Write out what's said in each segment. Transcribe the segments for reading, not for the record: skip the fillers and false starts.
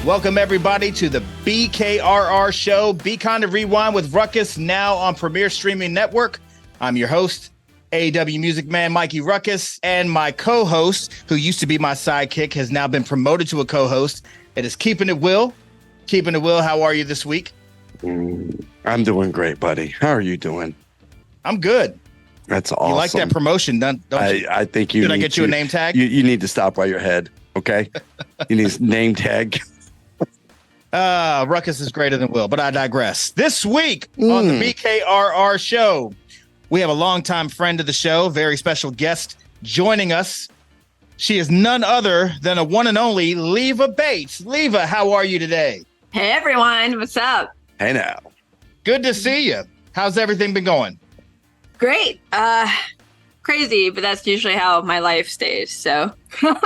Welcome, everybody, to the BKRR Show. Be Kind of Rewind with Rukus, now on Premier Streaming Network. I'm your host, AEW Music Man Mikey Rukus, and my co-host, who used to be my sidekick, has now been promoted to a co-host. It is Keeping It Will. Keeping It Will, how are you this week? I'm doing great, buddy. How are you doing? I'm good. That's awesome. You like that promotion, don't you? I think you Did I get you a name tag? You need to stop while you're ahead, okay? You need a name tag. Rukus is greater than Will, but I digress. This week on the BKRR Show, we have a longtime friend of the show, very special guest joining us. She is none other than a one and only LEVA Bates. LEVA, how are you today? Hey, everyone. What's up? Hey, now. Good to see you. How's everything been going? Great. Crazy, but that's usually how my life stays. So Well,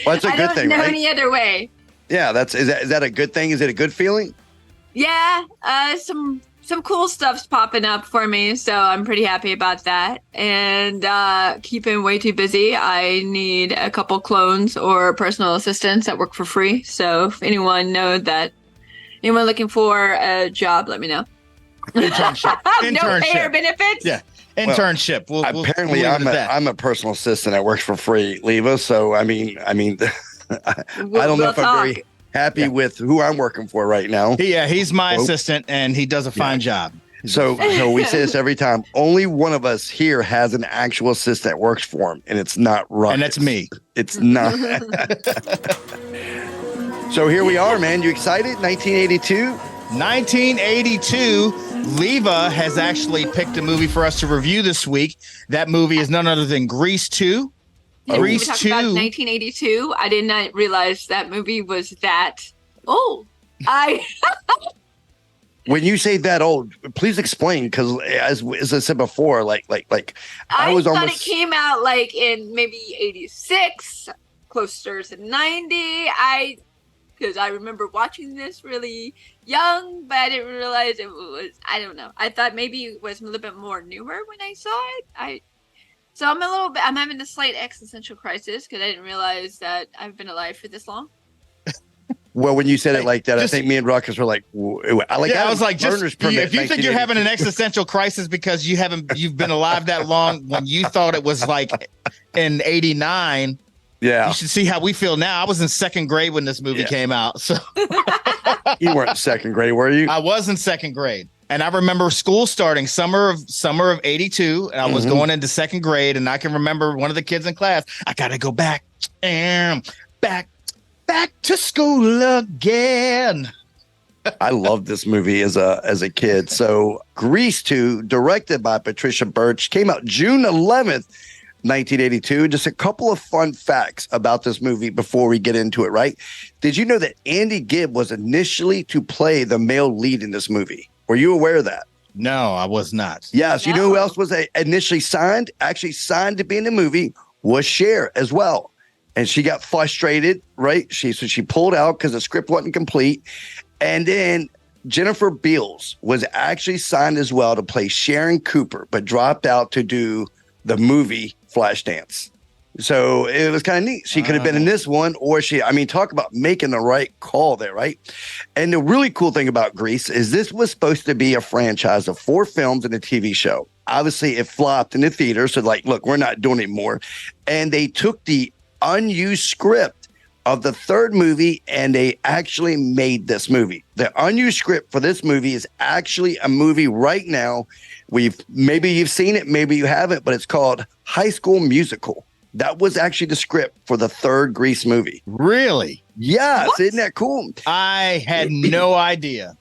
that's a good thing, I don't know right? any other way. Yeah, is that a good thing? Is it a good feeling? Yeah, some cool stuff's popping up for me, so I'm pretty happy about that. And keeping way too busy. I need a couple clones or personal assistants that work for free. So if anyone looking for a job, let me know. Internship. No pay or benefits? Yeah. Internship. Apparently, I'm a personal assistant that works for free, LEVA. So I mean, I don't know if I'm very happy with who I'm working for right now. Yeah, he's my assistant, and he does a fine job. So we say this every time. Only one of us here has an actual assistant that works for him, and it's not Rukus. And that's me. It's not. So here we are, man. You excited? 1982? 1982. LEVA has actually picked a movie for us to review this week. That movie is none other than Grease 2. Grease 2. About 1982. I did not realize that movie was that old. When you say that old, please explain, because as I said before, like I thought it came out like in maybe 86, closer to 90. Because I remember watching this really young, but I didn't realize it was, I don't know. I thought maybe it was a little bit more newer when I saw it. So I'm having a slight existential crisis because I didn't realize that I've been alive for this long. Well, when you said it like that, I think me and Rukus were like, I was like, if you think you're having an existential crisis because you've been alive that long when you thought it was like in 89. Yeah. You should see how we feel now. I was in second grade when this movie came out. So You weren't in second grade, were you? I was in second grade. And I remember school starting summer of 82. And I was going into second grade. And I can remember one of the kids in class, I got to go back and back to school again. I loved this movie as a kid. So Grease 2, directed by Patricia Birch, came out June 11th. 1982. Just a couple of fun facts about this movie before we get into it, right? Did you know that Andy Gibb was initially to play the male lead in this movie? Were you aware of that? No, I was not. Yes. No. You know who else was initially signed? Actually signed to be in the movie was Cher as well. And she got frustrated, right? So she pulled out because the script wasn't complete. And then Jennifer Beals was actually signed as well to play Sharon Cooper, but dropped out to do the movie Flashdance. So it was kind of neat. She could have been in this one, or talk about making the right call there, right? And the really cool thing about Grease is this was supposed to be a franchise of 4 films and a TV show. Obviously, it flopped in the theater. So look, we're not doing it more. And they took the unused script of the third movie and they actually made this movie. The unused script for this movie is actually a movie right now. Maybe you've seen it, maybe you haven't, but it's called High School Musical. That was actually the script for the third Grease movie. Really? Yes. What? Isn't that cool? I had no idea.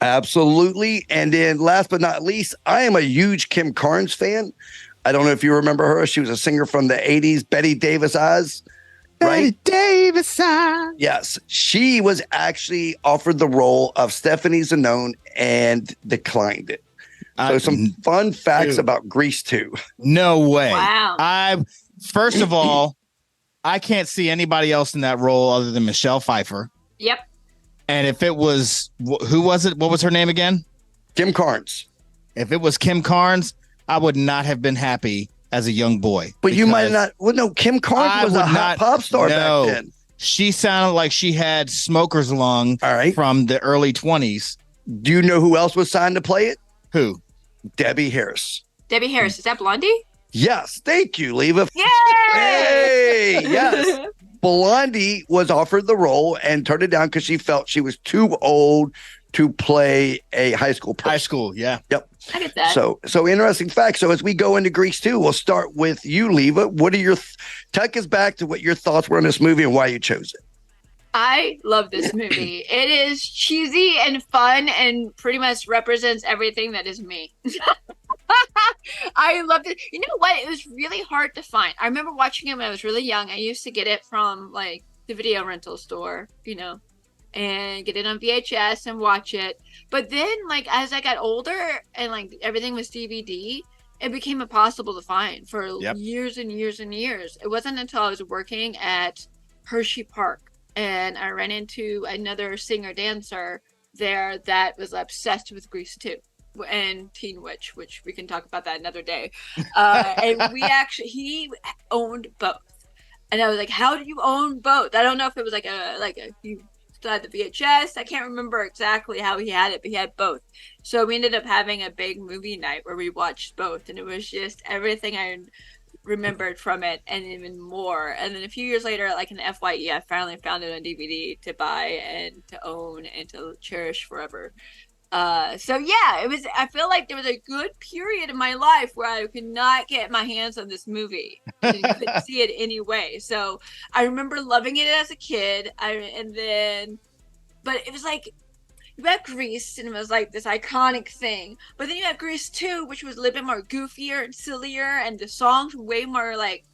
Absolutely. And then last but not least, I am a huge Kim Carnes fan. I don't know if you remember her. She was a singer from the 80s, Betty Davis Eyes. Right? Betty Davis Eyes. Yes. She was actually offered the role of Stephanie Zanone and declined it. So some fun facts about Grease 2. No way. Wow. First of all, I can't see anybody else in that role other than Michelle Pfeiffer. Yep. And if it was, who was it? What was her name again? Kim Carnes. If it was Kim Carnes, I would not have been happy as a young boy. But you might not. Well, no, Kim Carnes was a hot pop star back then. She sounded like she had smoker's lung from the early 20s. Do you know who else was signed to play it? Who? Debbie Harris. Debbie Harris. Is that Blondie? Yes. Thank you, Leva. Yay! Hey, yes. Blondie was offered the role and turned it down because she felt she was too old to play a high school person. High school, yeah. Yep. I get that. So interesting fact. So as we go into Grease 2, we'll start with you, Leva. What are your take us back to what your thoughts were on this movie and why you chose it? I love this movie. It is cheesy and fun and pretty much represents everything that is me. I loved it. You know what? It was really hard to find. I remember watching it when I was really young. I used to get it from like the video rental store, you know, and get it on VHS and watch it. But then like as I got older and like everything was DVD, it became impossible to find for years and years and years. It wasn't until I was working at Hershey Park and I ran into another singer dancer there that was obsessed with Grease 2 and Teen Witch, which we can talk about that another day. And he owned both. And I was like, how do you own both? I don't know if it was you still had the VHS. I can't remember exactly how he had it, but he had both. So we ended up having a big movie night where we watched both. And it was just everything I remembered from it and even more. And then a few years later, like in FYE, I finally found it on DVD to buy and to own and to cherish forever. So yeah, I feel like there was a good period in my life where I could not get my hands on this movie and couldn't see it anyway. So I remember loving it as a kid. But it was like, you had Grease and it was like this iconic thing, but then you had Grease 2, which was a little bit more goofier and sillier, and the songs were way more like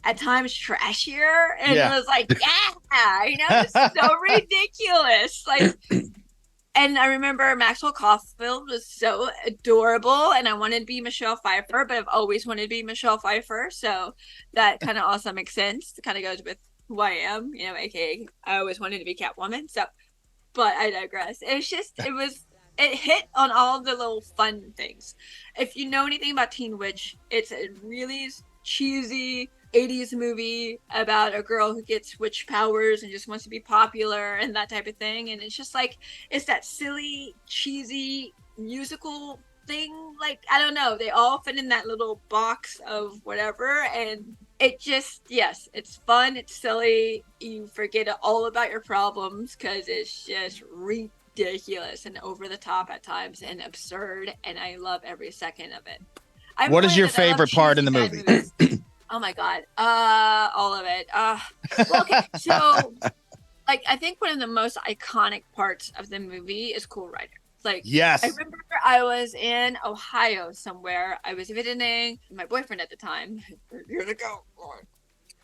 at times trashier, and it was like, it's so ridiculous. Like, and I remember Maxwell Caulfield was so adorable, and I wanted to be Michelle Pfeiffer, but I've always wanted to be Michelle Pfeiffer, so that kind of also makes sense. It kind of goes with who I am, you know, aka I always wanted to be Catwoman, so. But I digress. It's just, it hit on all the little fun things. If you know anything about Teen Witch, it's a really cheesy 80s movie about a girl who gets witch powers and just wants to be popular and that type of thing. And it's just like, it's that silly, cheesy musical thing. Like, I don't know. They all fit in that little box of whatever. And it just, yes, it's fun, it's silly, you forget all about your problems because it's just ridiculous and over the top at times and absurd, and I love every second of it. What is your favorite part in the movie? Oh my god, all of it. Well, okay, so like I think one of the most iconic parts of the movie is Cool Rider. Like, yes, I remember I was in Ohio somewhere. I was visiting my boyfriend at the time years ago.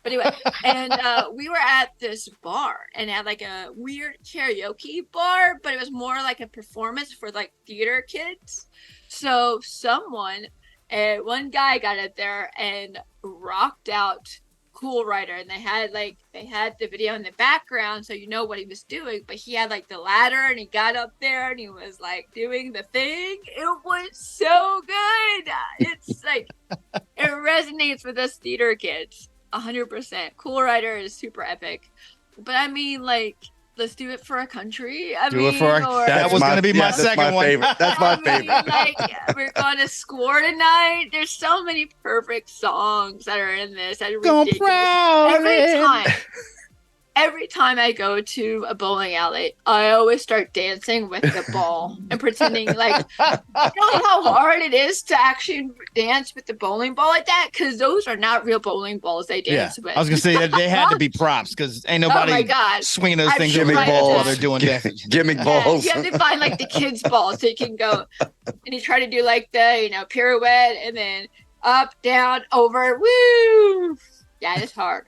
But anyway, and we were at this bar and it had like a weird karaoke bar, but it was more like a performance for like theater kids. So one guy got up there and rocked out Cool Rider, and they had the video in the background so you know what he was doing, but he had like the ladder and he got up there and he was like doing the thing. It was so good. It's like it resonates with us theater kids 100%. Cool Rider is super epic, but I mean, like, let's do it for a country. That was going to be my second one. That's my favorite. Like, we're going to score tonight. There's so many perfect songs that are in this. Every time I go to a bowling alley, I always start dancing with the ball and pretending like, you know how hard it is to actually dance with the bowling ball like that? Because those are not real bowling balls they dance with. I was going to say that they had to be props because ain't nobody swinging those things over their heads while they're doing that. Gimmick balls. You have to find like the kids' balls so you can go and you try to do like the, pirouette and then up, down, over, woo. Yeah, it's hard.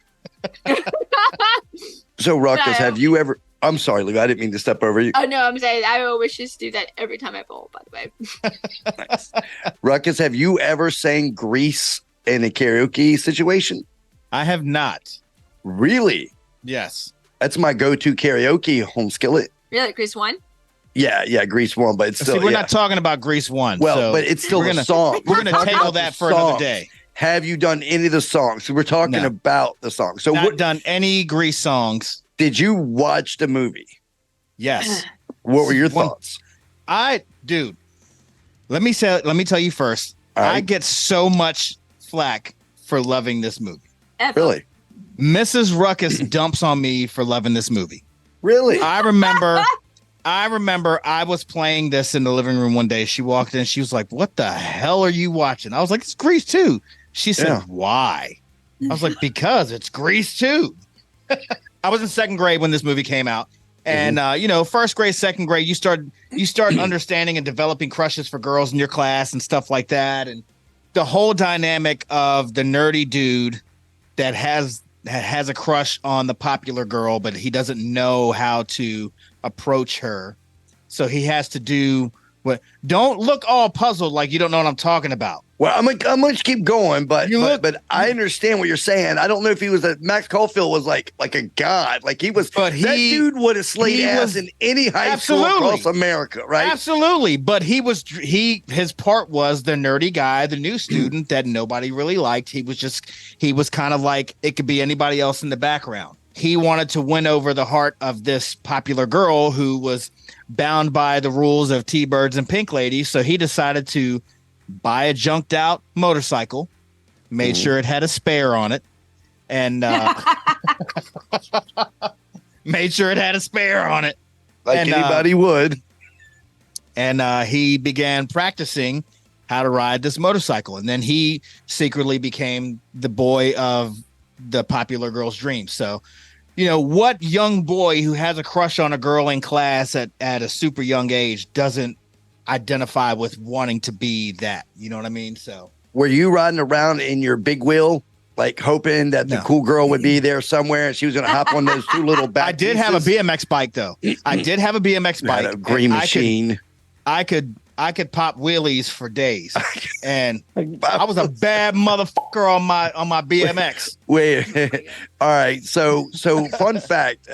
So Rukus, have you ever? I'm sorry, Lou. I didn't mean to step over you. Oh no, I'm saying I always just do that every time I bowl. By the way, nice. Rukus, have you ever sang Grease in a karaoke situation? I have not. Really? Yes. That's my go-to karaoke home skillet. Really, Grease 1? Yeah, Grease 1, but it's still. See, we're not talking about Grease 1. Well, but it's still a song. We're gonna table that for another day. Have you done any of the songs? So we're talking about the songs. So not done any Grease songs. Did you watch the movie? Yes. What were your thoughts? Dude, let me tell you first. Right. I get so much flack for loving this movie. Really? Mrs. Rukus dumps on me for loving this movie. Really? I remember I was playing this in the living room one day. She walked in. She was like, "What the hell are you watching?" I was like, "It's Grease 2." She said, "Why?" I was like, "Because it's Grease 2." I was in second grade when this movie came out. And, first grade, second grade, you start understanding and developing crushes for girls in your class and stuff like that. And the whole dynamic of the nerdy dude that has a crush on the popular girl, but he doesn't know how to approach her. So he has to do what? Don't look all puzzled like you don't know what I'm talking about. Well, I'm going to keep going, but I understand what you're saying. I don't know if he was Max Caulfield was like a god, like he was. But that dude would have slayed ass in any high school across America, right? Absolutely. But his part was the nerdy guy, the new student that nobody really liked. He was kind of like it could be anybody else in the background. He wanted to win over the heart of this popular girl who was bound by the rules of T-Birds and Pink Ladies. So he decided to buy a junked out motorcycle, made sure it had a spare on it, and made sure it had a spare on it. Like anybody would. And he began practicing how to ride this motorcycle. And then he secretly became the boy of the popular girl's dreams. So, what young boy who has a crush on a girl in class at a super young age doesn't identify with wanting to be that? You know what I mean? So were you riding around in your big wheel, like hoping that the cool girl would be there somewhere and she was going to hop on those two little back I did have a BMX bike, though. I did have a BMX bike. A green machine. I could pop wheelies for days, and I was a bad motherfucker on my BMX. Wait, all right. So fun fact: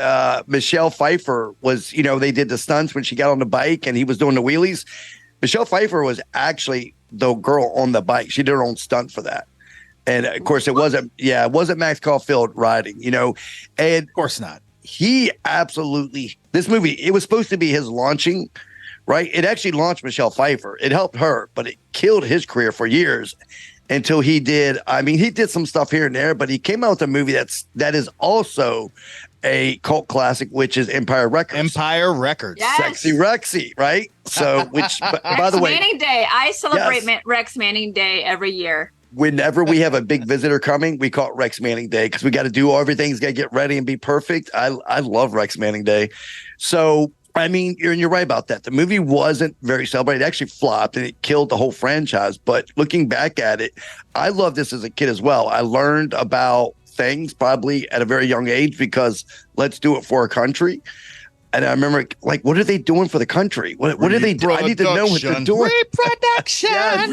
Michelle Pfeiffer was, they did the stunts when she got on the bike, and he was doing the wheelies. Michelle Pfeiffer was actually the girl on the bike. She did her own stunt for that, and of course, it wasn't Max Caulfield riding, and of course not. This movie, it was supposed to be his launching. Right. It actually launched Michelle Pfeiffer. It helped her, but it killed his career for years until he did. I mean, he did some stuff here and there, but he came out with a movie that is also a cult classic, which is Empire Records. Empire Records. Yes. Sexy Rexy. Right. So, which, by the way, Rex Manning Day. I celebrate Rex Manning Day every year. Whenever we have a big visitor coming, we call it Rex Manning Day because we got to do everything's got to get ready and be perfect. I love Rex Manning Day. So, I mean, you're right about that. The movie wasn't very celebrated. It actually flopped and it killed the whole franchise. But looking back at it, I loved this as a kid as well. I learned about things probably at a very young age because let's do it for our country. And I remember, like, what are they doing for the country? What are they doing? I need to know what they're doing. Reproduction.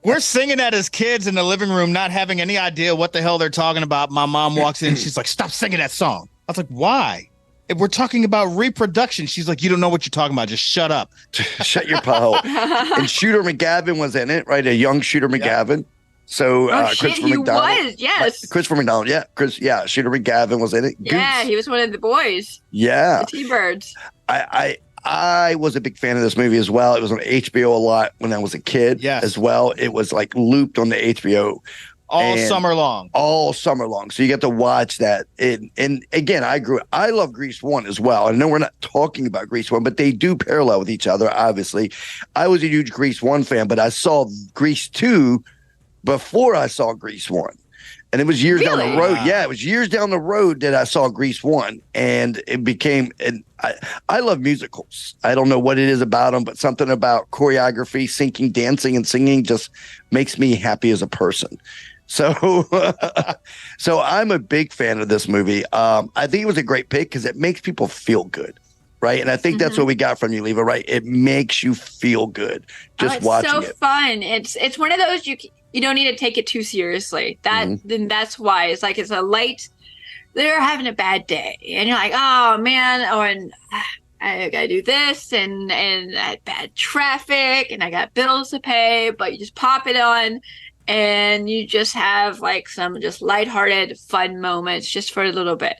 We're singing that as kids in the living room, not having any idea what the hell they're talking about. My mom walks in. She's like, "Stop singing that song." I was like, "Why?" If we're talking about reproduction. She's like, "You don't know what you're talking about. Just shut up." Shut your pile. And Shooter McGavin was in it, right? A young Shooter McGavin. So Christopher McDonald. Was, yes. Christopher McDonald, yeah. Shooter McGavin was in it. Yeah, he was one of the boys. Yeah. The T-Birds. I was a big fan of this movie as well. It was on HBO a lot when I was a kid as well. It was like looped on the HBO. All summer long. So you get to watch that. And again, I love Grease 1 as well. I know we're not talking about Grease 1, but they do parallel with each other, obviously. I was a huge Grease 1 fan, but I saw Grease 2 before I saw Grease 1. And it was years down the road. Wow. Yeah, it was years down the road that I saw Grease 1. And it became, and I love musicals. I don't know what it is about them, but something about choreography, syncing, dancing, and singing just makes me happy as a person. So I'm a big fan of this movie. I think it was a great pick because it makes people feel good, right? And I think that's what we got from you, Leva, right? It makes you feel good just watching it. It's so fun. It's one of those you don't need to take it too seriously. Then that's why it's like it's a light. They're having a bad day, and you're like, oh man, and I gotta do this, and I had bad traffic, and I got bills to pay. But you just pop it on. And you just have like some just lighthearted, fun moments just for a little bit.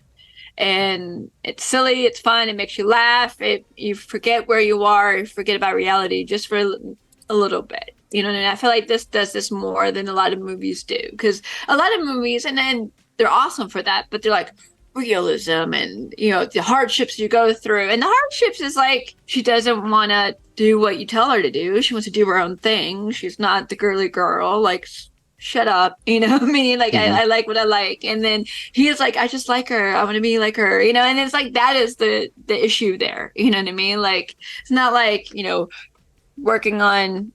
and it's silly, it's fun, it makes you laugh, you forget where you are, you forget about reality just for a little bit. You know, and I feel like this does this more than a lot of movies do, because a lot of movies, and then they're awesome for that, but they're like realism and, you know, the hardships you go through, and the hardships is like she doesn't want to do what you tell her to do. She wants to do her own thing. She's not the girly girl, like, shut up, you know what I mean? Like, I like what I like. And then he's like, I just like her, I want to be like her, you know. And it's like, that is the issue there, you know what I mean? Like, it's not like, you know, working on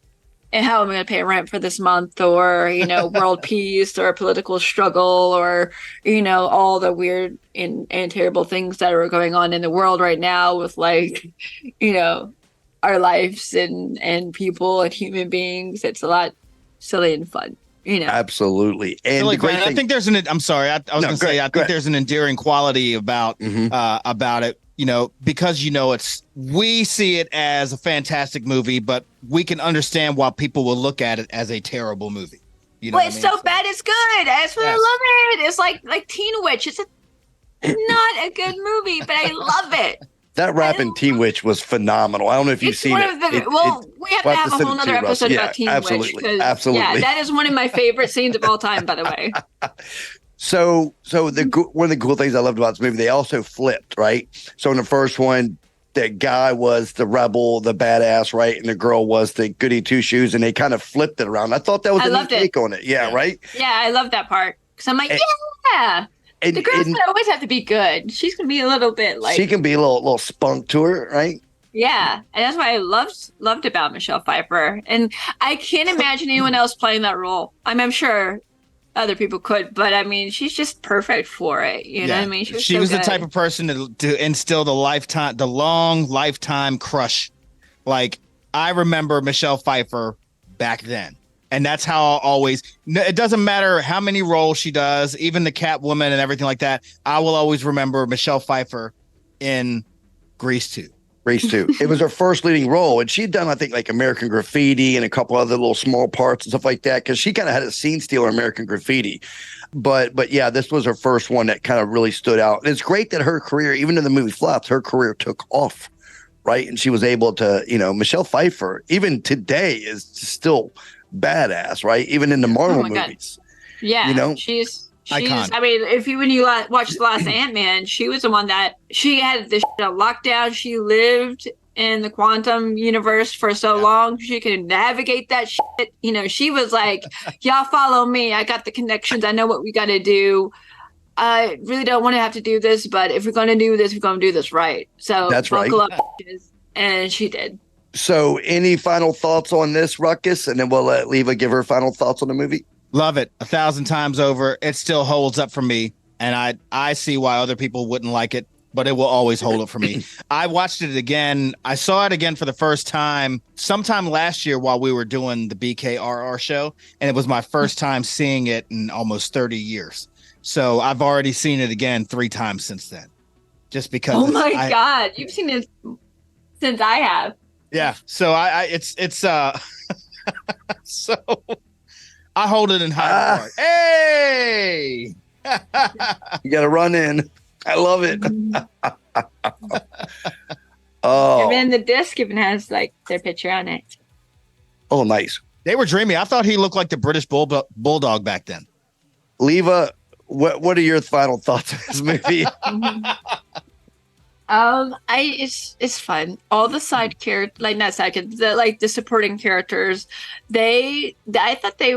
and how am I going to pay rent for this month, or, you know, world peace, or political struggle, or, you know, all the weird and terrible things that are going on in the world right now with, like, you know, our lives and people and human beings. It's a lot silly and fun, you know. Absolutely. And the great thing, I think there's I'm sorry, I was going to say, I think there's an endearing quality about it, you know, because, you know, we see it as a fantastic movie, but we can understand why people will look at it as a terrible movie. You know, it's so bad it's good. That's what I love it. It's like Teen Witch. It's not a good movie, but I love it. That rap in Teen Witch was phenomenal. I don't know if you've seen it. We have to have a whole nother episode about Teen Witch. Absolutely. Yeah, that is one of my favorite scenes of all time, by the way. So one of the cool things I loved about this movie, they also flipped, right? So in the first one, the guy was the rebel, the badass, right? And the girl was the goody two shoes, and they kind of flipped it around. I thought that was a neat take on it. Yeah, right? Yeah, I love that part. Because I'm like, yeah. The girl's going to always have to be good. She's going to be a little bit like... She can be a little spunk to her, right? Yeah, and that's what I loved about Michelle Pfeiffer. And I can't imagine anyone else playing that role. I'm sure other people could, but I mean, she's just perfect for it. You know what I mean? She was the type of person to instill the long lifetime crush. Like, I remember Michelle Pfeiffer back then. And that's how I'll always, it doesn't matter how many roles she does, even the Catwoman and everything like that. I will always remember Michelle Pfeiffer in Grease 2. Grease 2. It was her first leading role. And she'd done, I think, like American Graffiti and a couple other little small parts and stuff like that, because she kind of had a scene stealer in American Graffiti. But yeah, this was her first one that kind of really stood out. And it's great that her career, even in the movie flops, her career took off, right? And she was able to, you know, Michelle Pfeiffer, even today, is still badass, right? Even in the Marvel movies. Yeah, you know, she's icon. I mean, when you watch the last Ant-Man, she was the one that she had this shit on lockdown. She lived in the quantum universe for so long. She could navigate that shit. You know, she was like, y'all follow me. I got the connections. I know what we got to do. I really don't want to have to do this, but if we're going to do this, we're going to do this right. So that's right. Buckle up, and she did. So any final thoughts on this, Rukus? And then we'll let Leva give her final thoughts on the movie. Love it 1,000 times over. It still holds up for me. And I see why other people wouldn't like it, but it will always hold up for me. I watched it again. I saw it again for the first time sometime last year while we were doing the BKRR show. And it was my first time seeing it in almost 30 years. So I've already seen it again 3 times since then. Just because. Oh my God. You've seen it since I have. Yeah. So it's so I hold it in high regard. Hey. You got to run in. I love it. Oh. And then the disc even has like their picture on it. Oh, nice. They were dreamy. I thought he looked like the British bulldog back then. Leva, what are your final thoughts on this movie? It's fun. All the side characters, like not side characters, the supporting characters, I thought they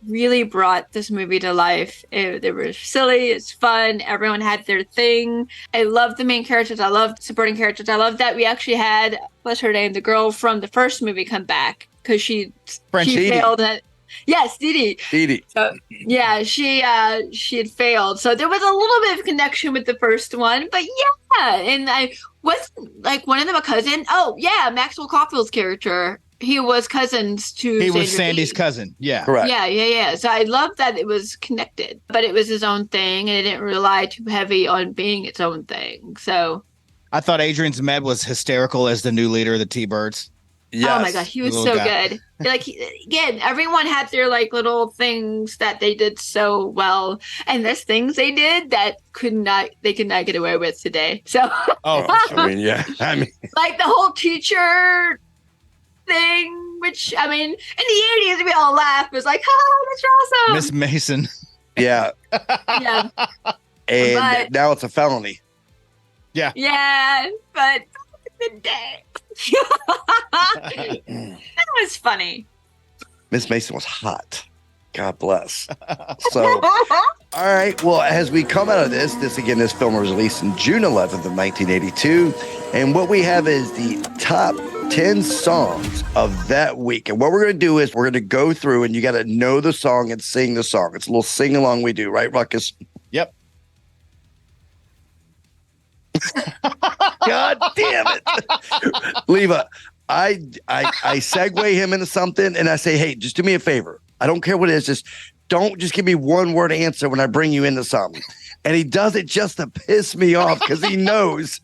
really brought this movie to life. They were silly. It's fun. Everyone had their thing. I love the main characters. I love supporting characters. I love that we actually had, what's her name, the girl from the first movie come back because she failed at. Yes, Dee Dee. So, yeah, she had failed. So there was a little bit of connection with the first one, but yeah, and I was like one of them a cousin. Oh yeah, Maxwell Caulfield's character. He was cousins to. He was Sandy's cousin. Yeah, correct. Yeah. So I love that it was connected, but it was his own thing, and it didn't rely too heavy on being its own thing. So I thought Adrian Zmed was hysterical as the new leader of the T-Birds. Yes. Oh my god, he was so good. Like again, everyone had their like little things that they did so well, and there's things they did that they could not get away with today. So, I mean, yeah, I mean, like the whole teacher thing, which I mean, in the 80s we all laughed. It was like, oh, that's awesome, Miss Mason. yeah, yeah. and now it's a felony. Yeah, but back in the day. That was funny. Miss Mason was hot. God bless. So, all right. Well, as we come out of this again, this film was released in June 11th of 1982. And what we have is the top 10 songs of that week. And what we're going to do is we're going to go through and you got to know the song and sing the song. It's a little sing along we do, right, Ruckus? Yep. God damn it. Leva, I segue him into something and I say, hey, just do me a favor. I don't care what it is. Just don't just give me one word answer when I bring you into something. And he does it just to piss me off because he knows.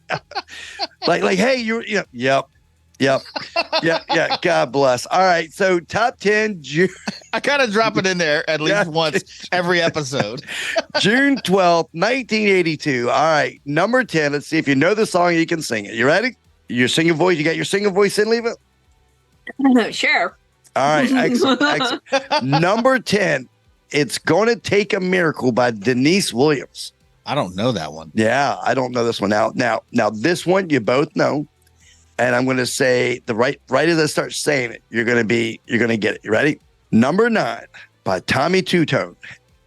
like, hey, yep. Yeah. God bless. All right. So top 10. I kind of drop it in there at least once every episode. June 12th, 1982. All right. Number 10. Let's see if you know the song. You can sing it. You ready? Your singing voice. You got your singing voice in, Leva? Sure. All right. Excellent. Number 10. It's Gonna Take a Miracle by Denise Williams. I don't know that one. Yeah. I don't know this one. Now this one you both know. And I'm going to say the right as I start saying it, you're going to get it. You ready? Number 9 by Tommy Two-Tone.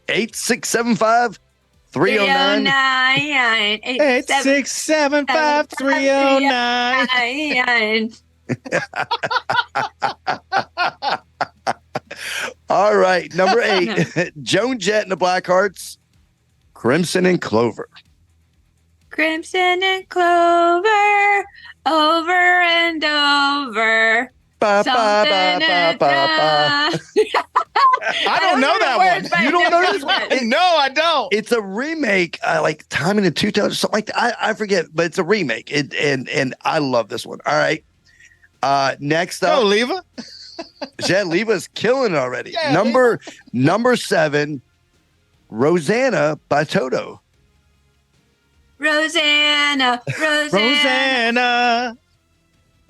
8675 309. 8675 309. All right. Number 8, Joan Jett and the Blackhearts. Crimson and Clover. Crimson and Clover, over and over. Ba, ba, ba, ba, ba. I don't know that one. You don't know this one? No, I don't. It's a remake, like Tommy and the Two-Tones, something like that. I forget, but it's a remake. And I love this one. All right. Next up. Go, Leva. Yeah, Leva's killing it already. Yeah, Number 7, Rosanna by Toto. Rosanna. Rosanna.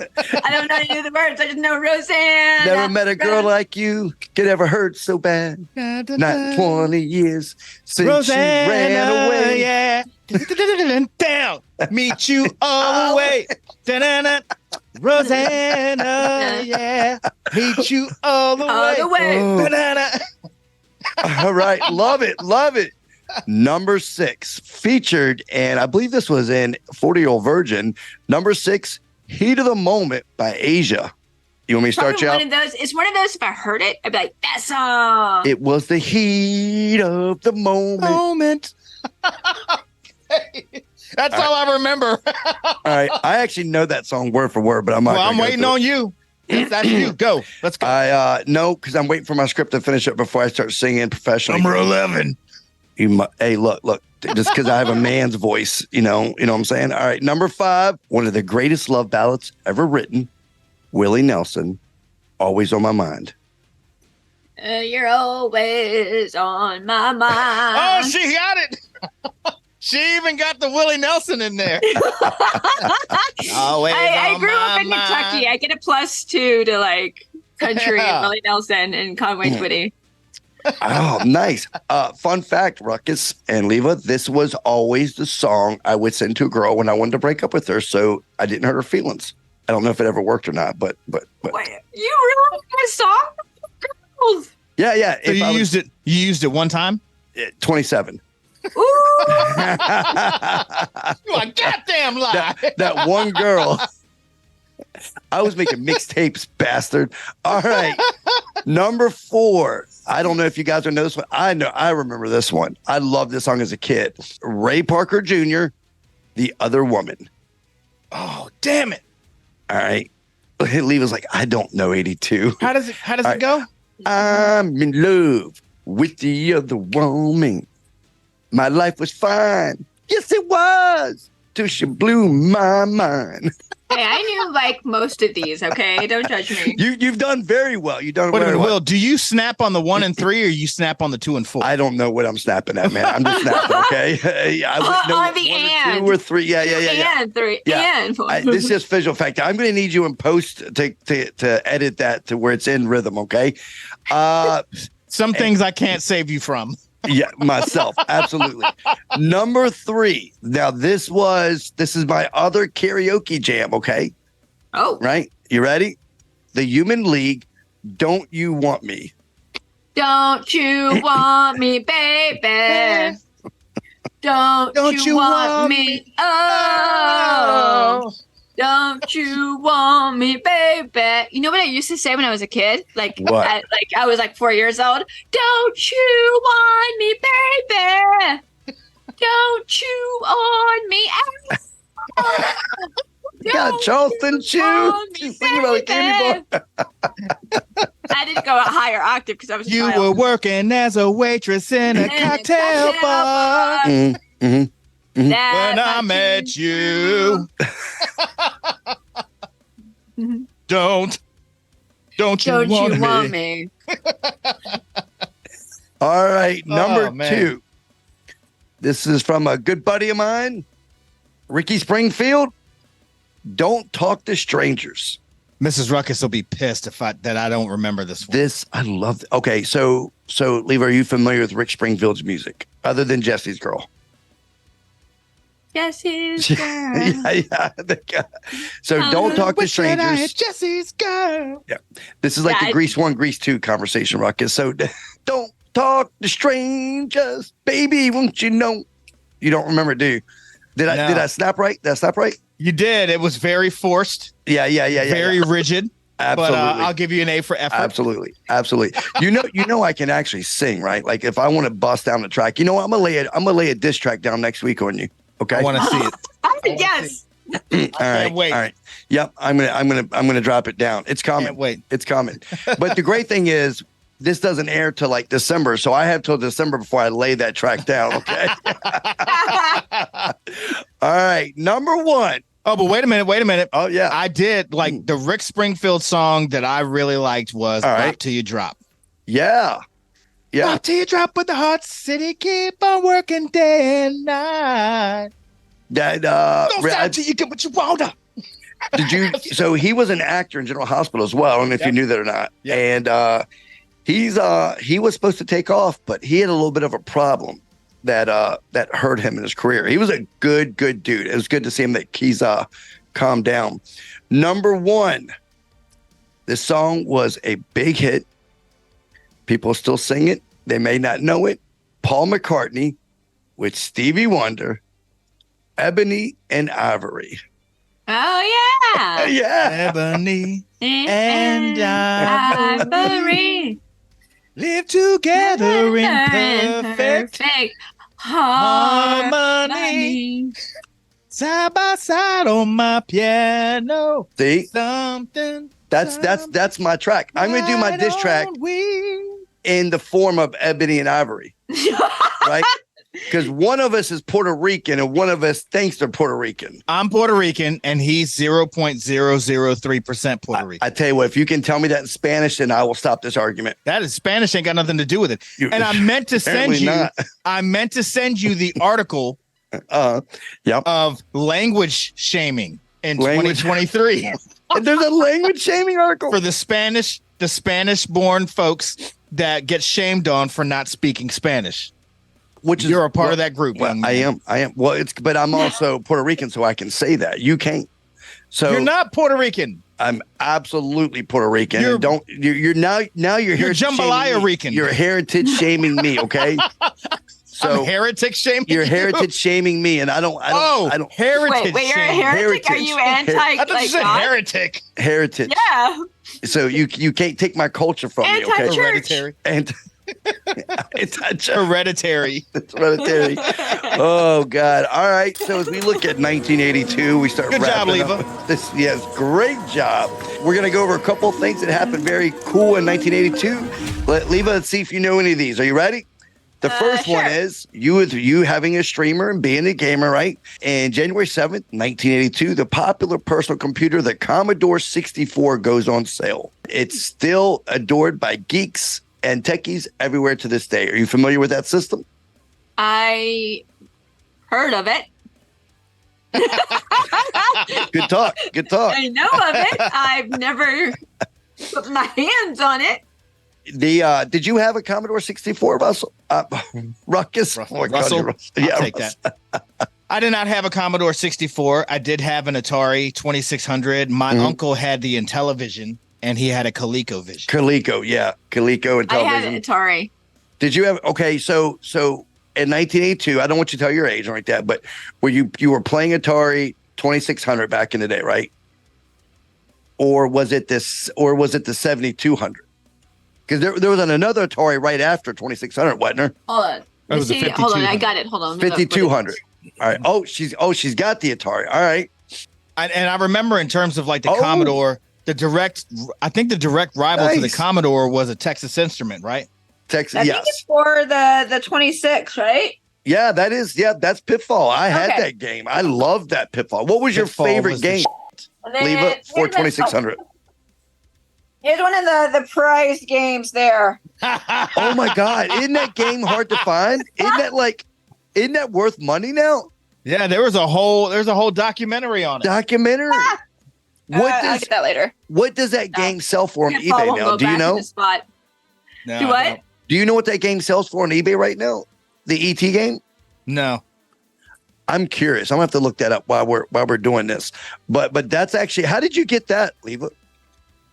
I don't know any of the words. I just know Rosanna. Never met a girl like you could ever hurt so bad. Not 20 years since Rosanna, you ran away. Yeah. Down. Meet you all the way. Da-na-na. Rosanna, yeah. Meet you all the way. Oh. Da-na-na. All right. Love it. Number 6, featured, and I believe this was in 40-Year-Old Virgin. Number 6, Heat of the Moment by Asia. You want me to start you out? It's one of those, if I heard it, I'd be like, that song. It was the heat of the moment. That's all I remember. All right. I actually know that song word for word, but I'm not. Well, I'm waiting on you. That's you. Go. Let's go. No, because I'm waiting for my script to finish up before I start singing professionally. Number 11. Hey, look, just because I have a man's voice, you know what I'm saying? All right. Number 5, one of the greatest love ballads ever written, Willie Nelson, Always on My Mind. You're always on my mind. Oh, she got it. She even got the Willie Nelson in there. I grew up in Kentucky. I get a +2 to like country and Willie Nelson and Conway Twitty. Oh, nice. Fun fact, Ruckus and Leva, this was always the song I would send to a girl when I wanted to break up with her, so I didn't hurt her feelings. I don't know if it ever worked or not, but. Wait, you really had a song? Girls. Yeah. So you used it one time? 27. Ooh. You a goddamn lie. That one girl. I was making mixtapes, bastard. All right. Number 4. I don't know if you guys know this one. I remember this one. I loved this song as a kid. Ray Parker Jr., The Other Woman. Oh, damn it. All right. Lee was like, I don't know 82. How does it go? I'm in love with the other woman. My life was fine. Yes, it was. Till she blew my mind. Hey, I knew like most of these. Okay, don't judge me. You've done very well. You've done Wait a very minute, well. Will, do you snap on the 1 and 3 or you snap on the 2 and 4? I don't know what I'm snapping at, man. I'm just snapping, okay? I wouldn't know the one and. or 2 or 3. Yeah. And 3. And 4. This is just visual fact. I'm going to need you in post to edit that to where it's in rhythm, okay? Some things I can't save you from. Yeah, myself. Absolutely. Number 3. Now, this is my other karaoke jam, okay? Oh. Right? You ready? The Human League, Don't You Want Me? Don't you want me, baby? Don't you want me? Oh. Don't you want me, baby? You know what I used to say when I was a kid? Like, what? I was like 4 years old. Don't you want me, baby? Don't you want me? Got Charleston Chew. Sing about a candy bar. I didn't go a higher octave because I was. You were working as a waitress in a cocktail bar. Mm-hmm. When I met you. Don't you want me? All right, number 2. This is from a good buddy of mine, Ricky Springfield. Don't Talk to Strangers. Mrs. Rukus will be pissed that I don't remember this one. This I love. Okay, so Leva, are you familiar with Rick Springfield's music other than Jesse's Girl? Jesse's Girl. yeah. So Don't Talk to Strangers. Jesse's Girl. Yeah, this is like the Grease 1, Grease 2 conversation, Ruckus. So don't talk to strangers, baby. Won't you know? You don't remember, do you? Did I snap right? Did I snap right? You did. It was very forced. Yeah. Very rigid. Absolutely. But I'll give you an A for effort. Absolutely. You know, I can actually sing, right? Like if I want to bust down the track, you know what? I'm gonna lay a diss track down next week on you. Okay. I want to see it. Yes. All right. Wait. All right. Yep. I'm gonna drop it down. It's coming. Can't wait. It's coming. But the great thing is, this doesn't air till like December, so I have till December before I lay that track down. Okay. All right. Number 1. Oh, but wait a minute. Oh yeah. I did like the Rick Springfield song that I really liked was Drop Till You Drop. Yeah. Drop till you drop with the Heart City, keep on working day and night. That Don't stop till you get what you want. Did you? So he was an actor in General Hospital as well. I don't know if you knew that or not. Yep. And he was supposed to take off, but he had a little bit of a problem that hurt him in his career. He was a good dude. It was good to see him that he's calmed down. Number 1, this song was a big hit. People still sing it. They may not know it. Paul McCartney with Stevie Wonder, Ebony and Ivory. Oh yeah. Yeah. Ebony and Ivory live together in perfect harmony. Side by side on my piano. See? Something. That's my track. I'm going to do my diss track in the form of Ebony and Ivory. Right? Because one of us is Puerto Rican and one of us thinks they're Puerto Rican. I'm Puerto Rican and he's 0.003% Puerto Rican. I tell you what, if you can tell me that in Spanish, then I will stop this argument. That is Spanish ain't got nothing to do with it. And I meant to send you the article of language shaming in 2023. And there's a language shaming article for the Spanish-born folks that get shamed on for not speaking Spanish. Which is, you're a part of that group. Well, I am. Well, but I'm also Puerto Rican, so I can say that. You can't. So you're not Puerto Rican. I'm absolutely Puerto Rican. You're now you're jambalaya Rican. You're heritage shaming me, okay? So I'm heritage shaming you're heritage shaming me, and I don't heritage. Wait, you're a heretic? Are you anti? I thought you said heretic. Heritage. Yeah. So you can't take my culture from me, okay? Hereditary. Hereditary. It's hereditary. Oh God! All right. So as we look at 1982, we start. Good job, Leva. This, yes, great job. We're gonna go over a couple of things that happened very cool in 1982. Leva, let's see if you know any of these. Are you ready? The first one is you having a streamer and being a gamer, right? And January 7th, 1982, the popular personal computer, the Commodore 64, goes on sale. It's still adored by geeks and techies everywhere to this day. Are you familiar with that system? I heard of it. Good talk. Good talk. I know of it. I've never put my hands on it. Did you have a Commodore 64, Russell? Ruckus? Russell? I'll take that. I did not have a Commodore 64. I did have an Atari 2600. My uncle had the Intellivision, and he had a ColecoVision. Coleco, yeah. Coleco and television. I had an Atari. Did you have, okay, so in 1982, I don't want you to tell your age or like that, but were you were playing Atari 2600 back in the day, right? Or was it the 7200? Because there was another Atari right after 2600, wasn't there? Hold on. Hold on, I got it. Hold on. 5200. All right. Oh, she's got the Atari. All right. And I remember in terms of like the Commodore, I think the direct rival to the Commodore was a Texas Instrument, right? Texas, I think it's for the 26, right? Yeah, that's Pitfall. I had that game. I loved that Pitfall. What was your favorite game? Leva for 2600. Here's one of the prize games there. Oh my God. Isn't that game hard to find? Isn't that worth money now? Yeah, there's a whole documentary on it. Documentary? I'll get that later. What does that game sell for on eBay now? Do you know? No, do what? Do you know what that game sells for on eBay right now? The ET game? No. I'm curious. I'm gonna have to look that up while we're doing this. But that's actually, how did you get that, Leva?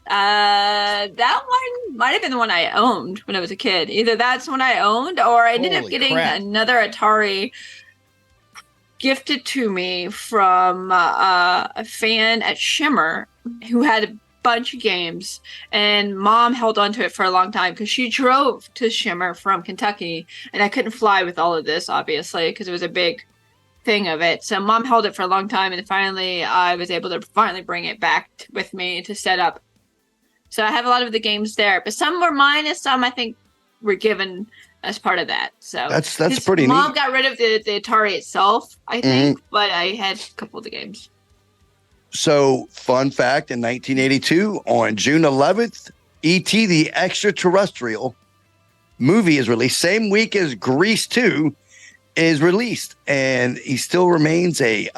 That one might have been the one I owned when I was a kid. Either that's one I owned, or I ended up getting another Atari gifted to me from a fan at Shimmer who had a bunch of games, and Mom held on to it for a long time because she drove to Shimmer from Kentucky, and I couldn't fly with all of this, obviously, because it was a big thing of it. So Mom held it for a long time, and finally I was able to bring it back with me to set up. So I have a lot of the games there, but some were mine and some I think were given as part of that. So that's pretty neat. Mom got rid of the Atari itself, I think, but I had a couple of the games. So fun fact, in 1982, on June 11th, E.T. the Extraterrestrial movie is released. Same week as Grease 2 is released, and he still remains a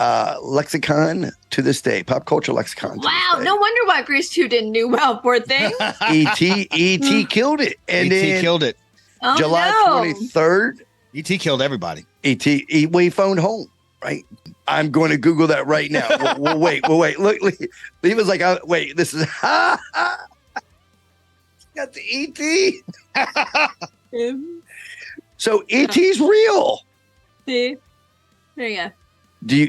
lexicon to this day, pop culture lexicon. Wow, no wonder why Grease 2 didn't do well, poor thing. E.T. killed it. And E.T. killed it. Oh, July 23rd. E.T. killed everybody. He phoned home, right? I'm going to Google that right now. We'll wait. Look, Leva's like, wait, this is, got the E.T. So E.T.'s real. See? There you go. Do you,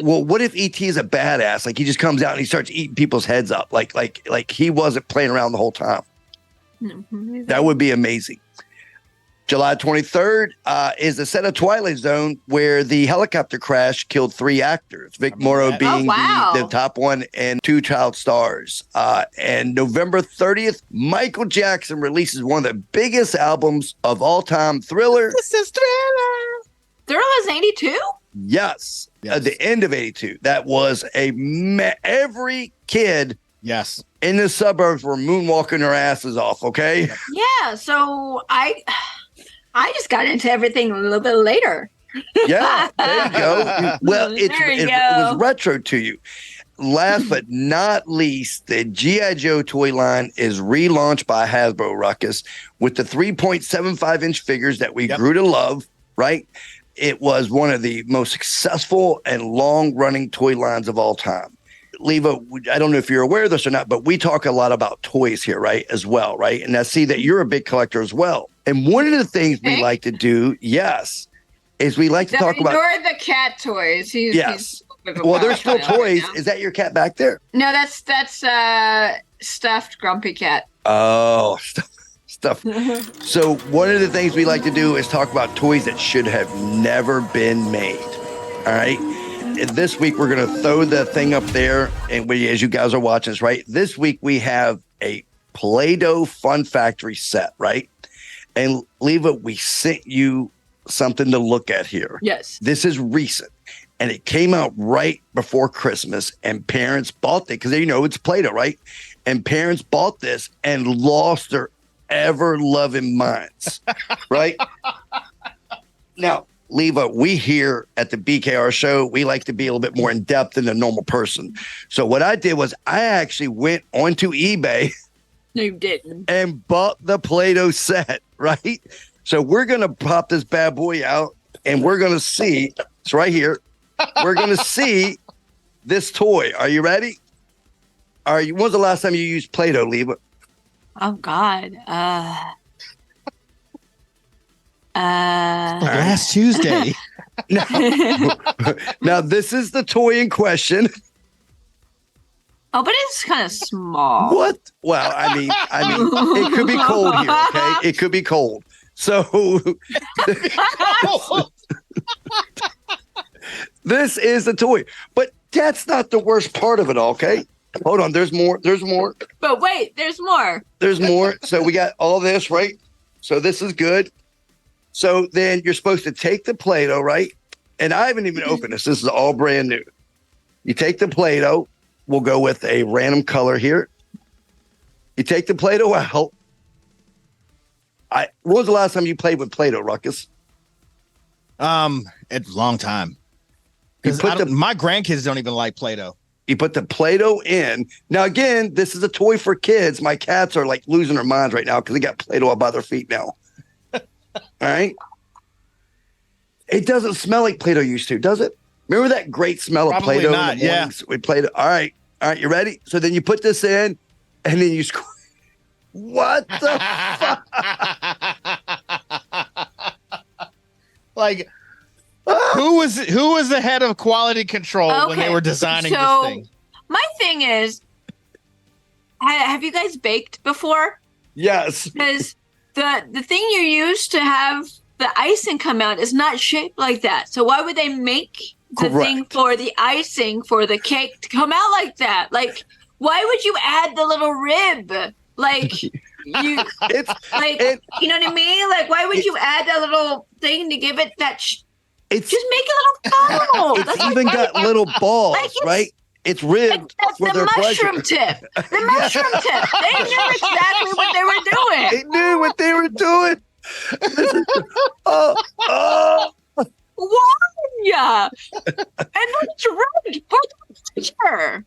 well, what if E.T. is a badass? Like he just comes out and he starts eating people's heads up. Like he wasn't playing around the whole time. That would be amazing. July 23rd is the set of Twilight Zone where the helicopter crash killed 3 actors, Vic Morrow being the top one, and 2 child stars. And November 30th, Michael Jackson releases one of the biggest albums of all time, Thriller. This is Thriller. Thriller was 82? Yes. At the end of 82. That was every kid in the suburbs were moonwalking their asses off, okay? Yeah, so I just got into everything a little bit later. Yeah, there you go. Well, it was retro to you. Last but not least, the G.I. Joe toy line is relaunched by Hasbro, Ruckus, with the 3.75-inch figures that we grew to love, right? It was one of the most successful and long-running toy lines of all time. Leva, I don't know if you're aware of this or not, but we talk a lot about toys here, right, as well, right? And I see that you're a big collector as well. And one of the things we like to do, is we like to talk about... Ignore the cat toys. He's well, there's still toys. Is that your cat back there? No, that's stuffed Grumpy Cat. Oh, stuff. So one of the things we like to do is talk about toys that should have never been made. All right. And this week we're going to throw the thing up there, and as you guys are watching this, right? This week we have a Play-Doh Fun Factory set, right? And Leva, we sent you something to look at here. Yes. This is recent. And it came out right before Christmas. And parents bought it because, it's Play-Doh, right? And parents bought this and lost their ever-loving minds, right? Now, Leva, we here at the BKRR Show, we like to be a little bit more in-depth than a normal person. So what I did was I actually went onto eBay. No, you didn't. And bought the Play-Doh set, right? So we're going to pop this bad boy out, and we're going to see. It's right here. We're going to see this toy. Are you ready? When was the last time you used Play-Doh, Leva? Oh, God. Last Tuesday. Now, this is the toy in question. Oh, but it's kind of small. What? Well, I mean, it could be cold here, okay? It could be cold. So this is the toy. But that's not the worst part of it, okay? Hold on, there's more. But wait, there's more. There's more. So we got all this, right? So this is good. So then you're supposed to take the Play-Doh, right? And I haven't even opened this. This is all brand new. You take the Play-Doh. We'll go with a random color here. You take the Play-Doh out. When was the last time you played with Play-Doh, Rukus? It's a long time. Because my grandkids don't even like Play-Doh. You put the Play-Doh in. Now, again, this is a toy for kids. My cats are like losing their minds right now because they got Play-Doh up by their feet now. All right. It doesn't smell like Play-Doh used to, does it? Remember that great smell of Probably Play-Doh not, in the mornings? We played it. All right, you ready? So then you put this in, and then you squeeze. What the fuck? Like, who was the head of quality control when they were designing this thing? My thing is, have you guys baked before? Yes. Because the thing you use to have the icing come out is not shaped like that. So why would they make the thing for the icing for the cake to come out like that? Like, why would you add the little rib? Like, you know what I mean? Like, why would you add that little thing to give it that? Just make it a little funnel. It's even got little balls, right? It's ribbed for their mushroom tip. The mushroom tip. They knew exactly what they were doing. They knew what they were doing. Why? And it's red. Sure.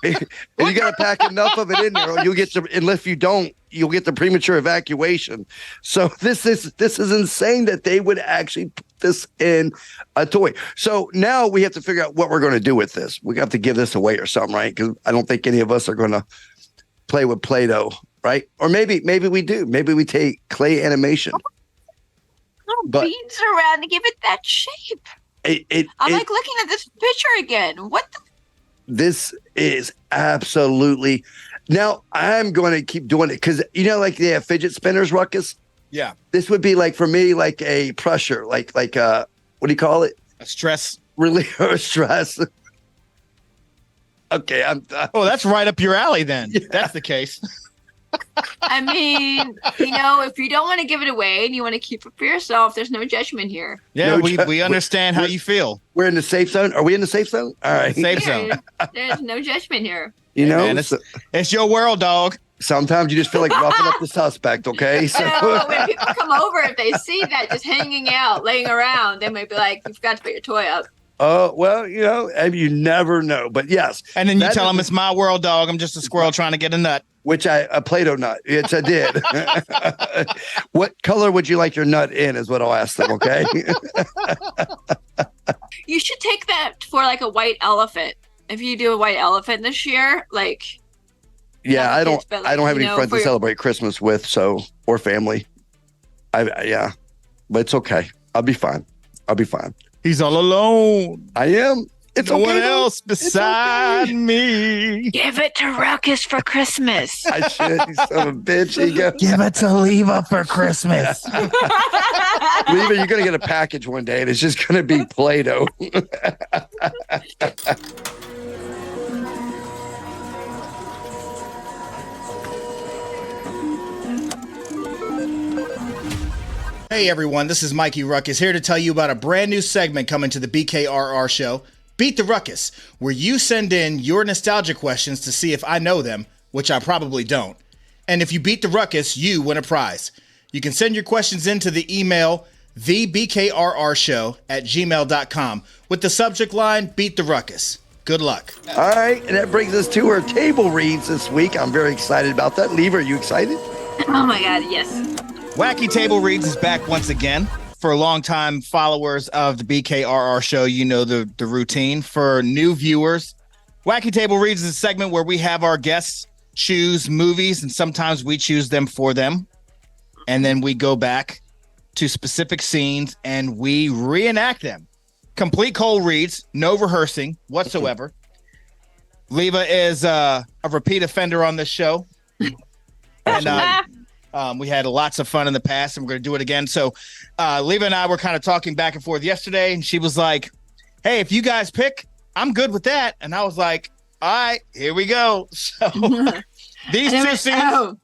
And you got to pack enough of it in there, or you'll get unless you don't, you'll get the premature evacuation. So this is insane that they would actually put this in a toy. So now we have to figure out what we're going to do with this. We have to give this away or something, right? Because I don't think any of us are going to play with Play-Doh, right? Or maybe we do. Maybe we take clay animation. Little beads around to give it that shape. I'm like looking at this picture again. What the? This is absolutely. Now I'm going to keep doing it because like they have fidget spinners, Rukus. Yeah. This would be like for me, like a pressure, like what do you call it? A stress relief or stress. Okay, I'm done. Oh, that's right up your alley then. Yeah. That's the case. I mean, if you don't want to give it away and you want to keep it for yourself, there's no judgment here. Yeah, we understand how you feel. We're in the safe zone. Are we in the safe zone? All right. Safe zone. There's no judgment here. Man, it's your world, dog. Sometimes you just feel like roughing up the suspect, okay? So when people come over, if they see that just hanging out, laying around, they might be like, you forgot to put your toy up. Oh, well, you never know. But yes. And then you tell them it's my world, dog. I'm just a squirrel trying to get a nut. Which a Play-Doh nut. It's I did. What color would you like your nut in is what I'll ask them, okay? You should take that for like a white elephant. If you do a white elephant this year, like. Yeah, I don't have any friends to celebrate Christmas with, or family. But it's okay. I'll be fine. He's all alone. I am. It's no one else beside me. Give it to Rukus for Christmas. I should. You son of a bitch. Give it to Leva for Christmas. Leva, you're going to get a package one day, and it's just going to be Play-Doh. Hey everyone, this is Mikey Rukus here to tell you about a brand new segment coming to the BKRR Show, Beat the Rukus, where you send in your nostalgia questions to see if I know them, which I probably don't. And if you beat the Rukus, you win a prize. You can send your questions into the email thebkrrshow@gmail.com with the subject line, Beat the Rukus. Good luck. All right, and that brings us to our table reads this week. I'm very excited about that. Leva, are you excited? Oh my God, yes. Wacky Table Reads is back once again. For longtime followers of the BKRR Show, you know the routine. For new viewers, Wacky Table Reads is a segment where we have our guests choose movies, and sometimes we choose them for them. And then we go back to specific scenes and we reenact them. Complete cold reads, no rehearsing whatsoever. Leva is a repeat offender on this show. And we had lots of fun in the past, and we're going to do it again. So Leva and I were kind of talking back and forth yesterday, and she was like, hey, if you guys pick, I'm good with that. And I was like, all right, here we go. So these two scenes,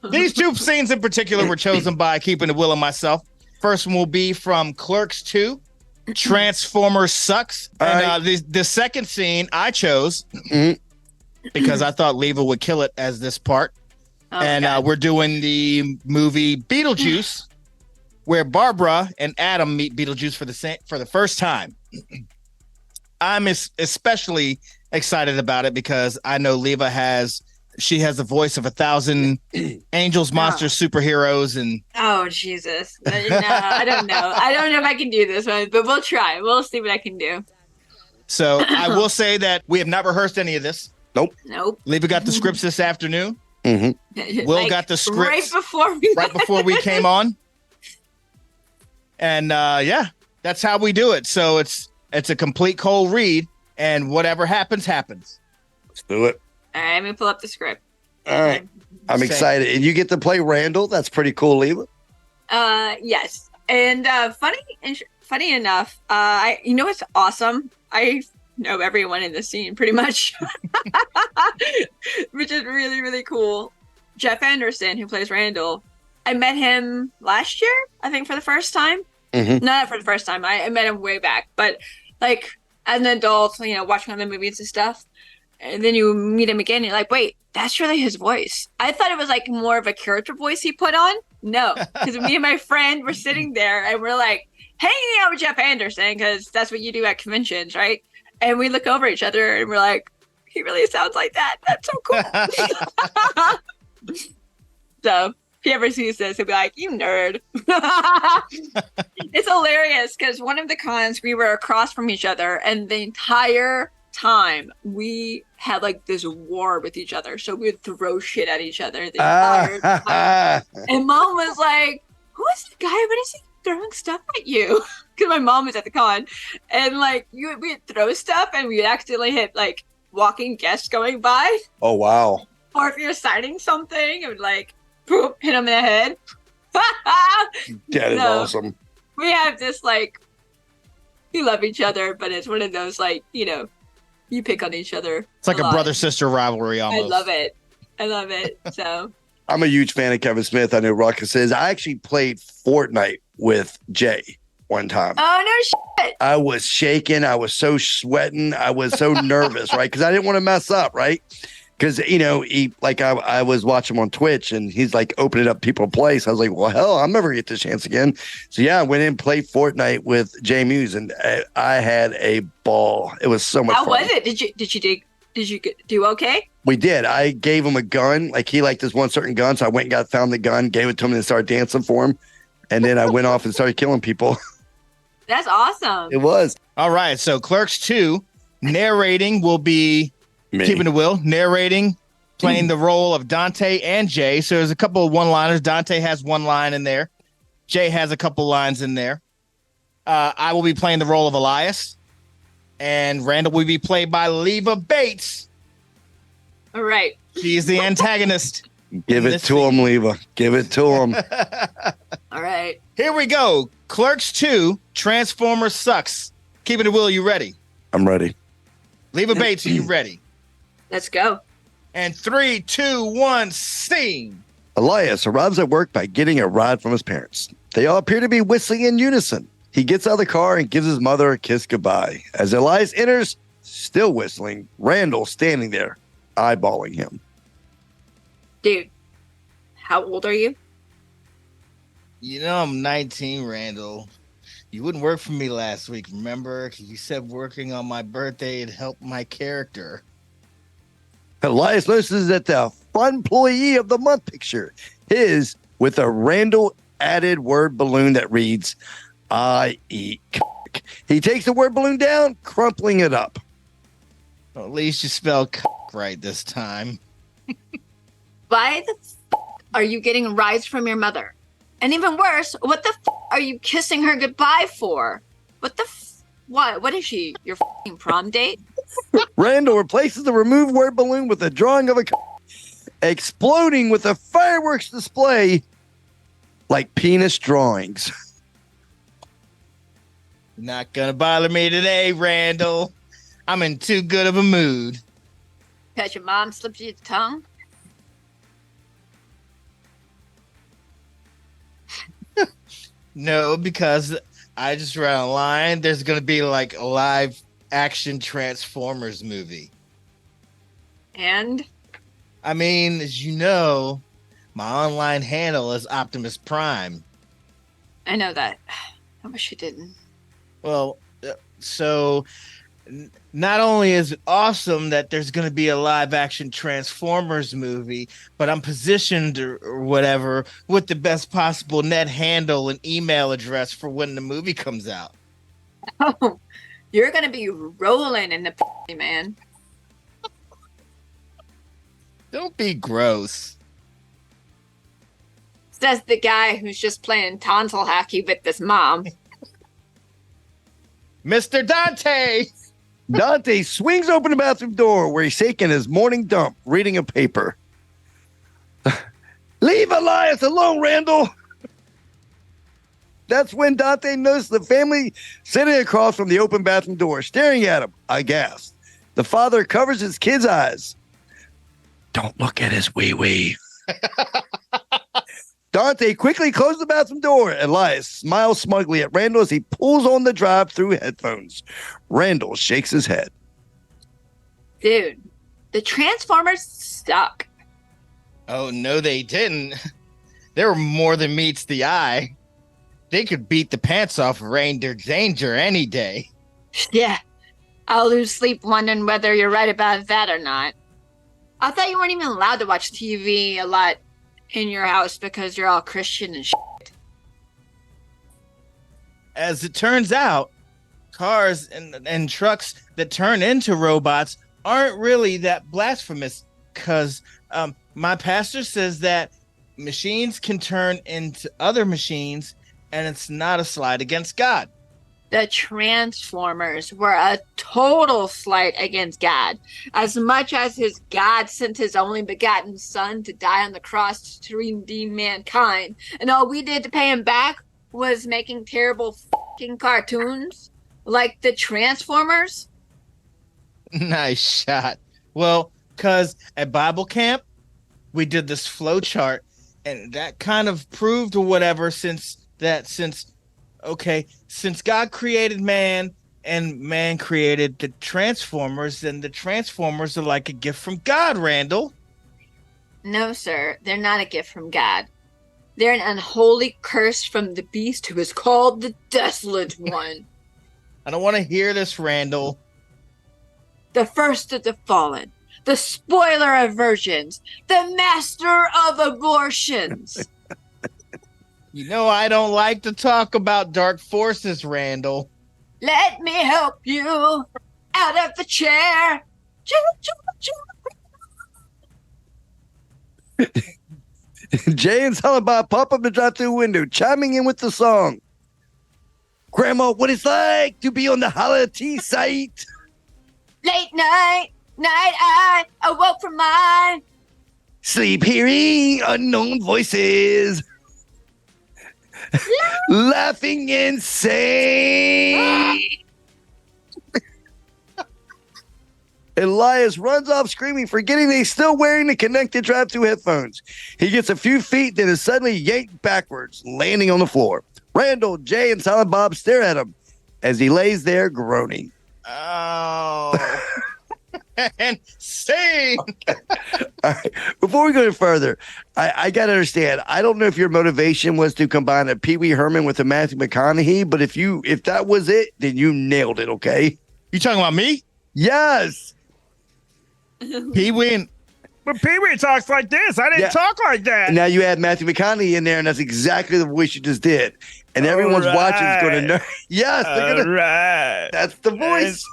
these two scenes in particular were chosen by Keeping It Will and myself. First one will be from CLERKS 2, Transformers Sucks. And the second scene I chose because I thought Leva would kill it as this part. Oh, and we're doing the movie Beetlejuice, where Barbara and Adam meet Beetlejuice for the first time. I'm especially excited about it because I know Leva has the voice of 1,000 angels, monsters, superheroes, and oh Jesus! No, I don't know. I don't know if I can do this one, but we'll try. We'll see what I can do. So I will say that we have not rehearsed any of this. Nope. Leva got the scripts this afternoon. Mm-hmm. Will got the scripts right before we came on, and that's how we do it. So it's a complete cold read, and whatever happens. Let's do it. All right, let me pull up the script. All right, I'm excited, and you get to play Randall. That's pretty cool, Leva. Yes, and funny enough, you know what's awesome? I know everyone in the scene pretty much, which is really, really cool. Jeff Anderson, who plays Randall, I met him last year, I think, for the first time. Mm-hmm. Not for the first time. I met him way back, but like as an adult, watching other movies and stuff, and then you meet him again, and you're like, wait, that's really his voice. I thought it was like more of a character voice he put on. No, because me and my friend were sitting there and we're like hanging out with Jeff Anderson because that's what you do at conventions, right? And we look over each other and we're like, he really sounds like that. That's so cool. So if he ever sees this, he'll be like, you nerd. It's hilarious because one of the cons, we were across from each other, and the entire time we had like this war with each other. So we would throw shit at each other the entire time. And Mom was like, who is the guy? What is he throwing stuff at you? Because my mom was at the con, and like we'd throw stuff, and we'd accidentally hit like walking guests going by. Oh wow! Or if you're signing something, it would like boop, hit them in the head. That is awesome. We have this like we love each other, but it's one of those like you pick on each other. It's like a brother-sister rivalry almost. I love it. So I'm a huge fan of Kevin Smith. I know Rukus is. I actually played Fortnite with Jay one time. Oh, no shit. I was shaking. I was so sweating. I was so nervous, right? Because I didn't want to mess up, right? Because, he like I was watching him on Twitch, and he's like opening up people to play. So I was like, well, hell, I'm never going to get this chance again. So yeah, I went in and played Fortnite with Jay Muse, and I had a ball. It was so much fun. How was it? Did you do okay? We did. I gave him a gun. Like he liked this one certain gun. So I went and found the gun, gave it to him, and started dancing for him. And then I went off and started killing people. That's awesome. It was. All right. So CLERKS 2, narrating will be Keeping It Will, narrating, playing the role of Dante and Jay. So there's a couple of one-liners. Dante has one line in there. Jay has a couple lines in there. I will be playing the role of Elias. And Randall will be played by Leva Bates. All right. She's the antagonist. Give it to him, Leva. Give it to him. All right. Here we go. CLERKS 2, Transformers Sucks. Keeping It Will, you ready? I'm ready. Leva Bates, are you ready? Let's go. And 3, 2, 1, scene. Elias arrives at work by getting a ride from his parents. They all appear to be whistling in unison. He gets out of the car and gives his mother a kiss goodbye. As Elias enters, still whistling, Randall standing there, eyeballing him. Dude, how old are you? You know, I'm 19, Randall. You wouldn't work for me last week, remember? You said working on my birthday would help my character. Elias notices that the Fun Employee of the Month picture is with a Randall added word balloon that reads, I eat cock. He takes the word balloon down, crumpling it up. Well, at least you spelled cock right this time. Why the are you getting rides from your mother? And even worse, what the are you kissing her goodbye for? What the what? What is she? Your prom date? Randall replaces the removed word balloon with a drawing of a cock, exploding with a fireworks display like penis drawings. Not gonna bother me today, Randall. I'm in too good of a mood. Because your mom slipped you the tongue? No, because I just read online there's going to be like a live action Transformers movie. And? I mean, as you know, my online handle is Optimus Prime. I know that. I wish you didn't. Well, so not only is it awesome that there's going to be a live action Transformers movie, but I'm positioned or whatever with the best possible net handle and email address for when the movie comes out. Oh, you're going to be rolling in the man. Don't be gross. Says the guy who's just playing tonsil hockey with his mom. Mr. Dante! Dante swings open the bathroom door where he's taking his morning dump, reading a paper. Leave Elias alone, Randall. That's when Dante noticed the family sitting across from the open bathroom door, staring at him, aghast. The father covers his kid's eyes. Don't look at his wee-wee. Dante quickly closed the bathroom door. Elias smiles smugly at Randall as he pulls on the drive-through headphones. Randall shakes his head. Dude, the Transformers suck. Oh, no, they didn't. They were more than meets the eye. They could beat the pants off of Reindeer Danger any day. Yeah, I'll lose sleep wondering whether you're right about that or not. I thought you weren't even allowed to watch TV a lot in your house because you're all Christian and shit. As it turns out, cars and trucks that turn into robots aren't really that blasphemous because my pastor says that machines can turn into other machines and it's not a slight against God. The Transformers were a total slight against God. As much as his God sent his only begotten son to die on the cross to redeem mankind, and all we did to pay him back was making terrible fucking cartoons like the Transformers. Nice shot. Well, because at Bible camp, we did this flow chart, and that kind of proved or whatever since God created man and man created the Transformers, then the Transformers are like a gift from God, Randall. No, sir, they're not a gift from God. They're an unholy curse from the beast who is called the Desolate One. I don't want to hear this, Randall. The first of the fallen, the spoiler of virgins, the master of abortions. You know I don't like to talk about dark forces, Randall. Let me help you out of the chair. Jay and Silent Bob pop up the drive-through window, chiming in with the song. Grandma, what it's like to be on the holiday site. Late night, I awoke from my sleep hearing unknown voices. Laughing insane. Elias runs off screaming, forgetting that he's still wearing the connected drive-through headphones. He gets a few feet, then is suddenly yanked backwards, landing on the floor. Randall, Jay, and Silent Bob stare at him as he lays there groaning. Oh. And scene. Okay. All right. Before we go any further, I got to understand. I don't know if your motivation was to combine a Pee Wee Herman with a Matthew McConaughey, but if that was it, then you nailed it. Okay. You talking about me? Yes. Pee Wee. But Pee Wee talks like this. I didn't talk like that. And now you add Matthew McConaughey in there, and that's exactly the voice you just did. And everyone's watching is going to know. Yes, they're going to. That's the voice.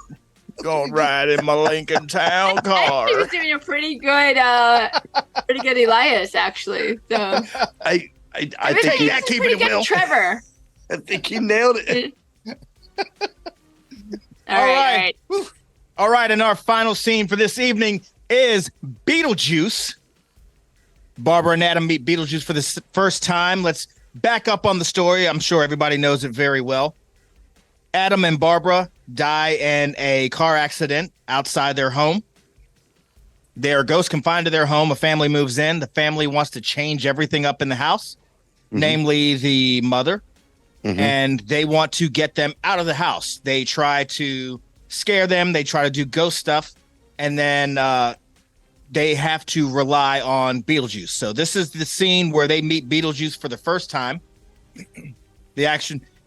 Going ride in my Lincoln Town car. He was doing a pretty good Elias, actually. So I think he was pretty good Trevor. I think he nailed it. All right. All right, and our final scene for this evening is Beetlejuice. Barbara and Adam meet Beetlejuice for the first time. Let's back up on the story. I'm sure everybody knows it very well. Adam and Barbara die in a car accident outside their home. They are ghost confined to their home. A family moves in. The family wants to change everything up in the house, namely the mother, and they want to get them out of the house. They try to scare them. They try to do ghost stuff, and then they have to rely on Beetlejuice. So this is the scene where they meet Beetlejuice for the first time.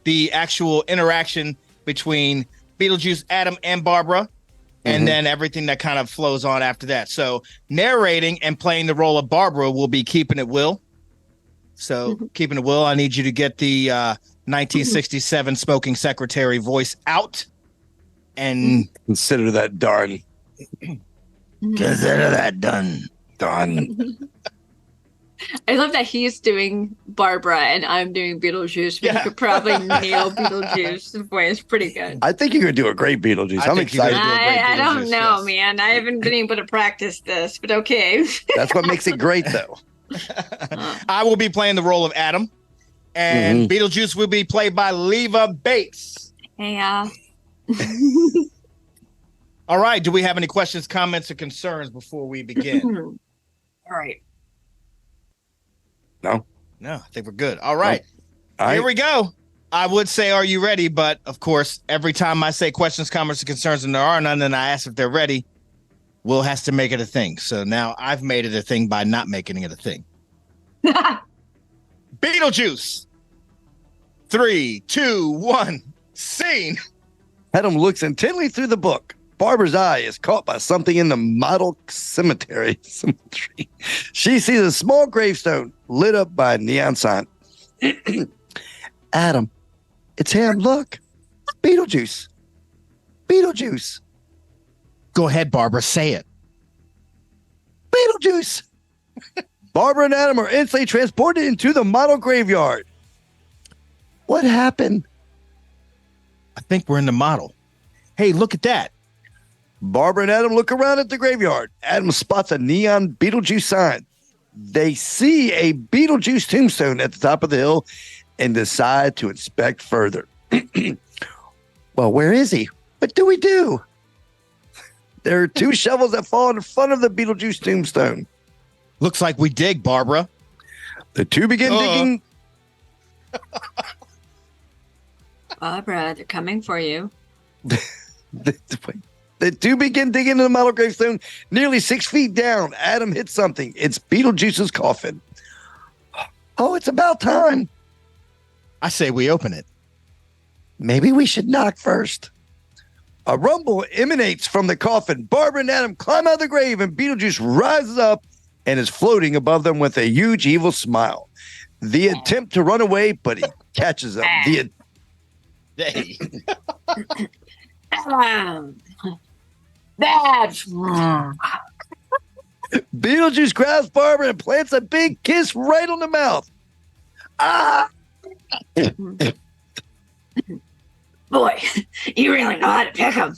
The actual interaction between Beetlejuice, Adam, and Barbara, and then everything that kind of flows on after that. So narrating and playing the role of Barbara will be Keeping It Will. So Keeping It Will, I need you to get the 1967 smoking secretary voice out. And consider that done. Consider that done. I love that he's doing Barbara and I'm doing Beetlejuice. But you could probably nail Beetlejuice's voice pretty good. I think you're going to do a great Beetlejuice. I'm excited. I don't know, man. I haven't been able to practice this, but okay. That's what makes it great, though. I will be playing the role of Adam, and Beetlejuice will be played by LEVA Bates. Yeah. All right. Do we have any questions, comments, or concerns before we begin? All right. No, I think we're good. All right. Nope. Here we go. I would say, are you ready? But of course, every time I say questions, comments, or concerns, and there are none, and I ask if they're ready, Will has to make it a thing. So now I've made it a thing by not making it a thing. Beetlejuice. 3, 2, 1. Scene. Adam looks intently through the book. Barbara's eye is caught by something in the model cemetery. She sees a small gravestone lit up by a neon sign. Adam, it's him. Look, Beetlejuice. Beetlejuice. Go ahead, Barbara. Say it. Beetlejuice. Barbara and Adam are instantly transported into the model graveyard. What happened? I think we're in the model. Hey, look at that. Barbara and Adam look around at the graveyard. Adam spots a neon Beetlejuice sign. They see a Beetlejuice tombstone at the top of the hill and decide to inspect further. Well, where is he? What do we do? There are 2 shovels that fall in front of the Beetlejuice tombstone. Looks like we dig, Barbara. The 2 begin digging. Barbara, they're coming for you. The 2 begin digging into the model gravestone. Nearly 6 feet down, Adam hits something. It's Beetlejuice's coffin. Oh, it's about time. I say we open it. Maybe we should knock first. A rumble emanates from the coffin. Barbara and Adam climb out of the grave, and Beetlejuice rises up and is floating above them with a huge evil smile. The attempt to run away, but he catches them. Beetlejuice grabs Barbara and plants a big kiss right on the mouth. Ah! Boy, you really know how to pick them.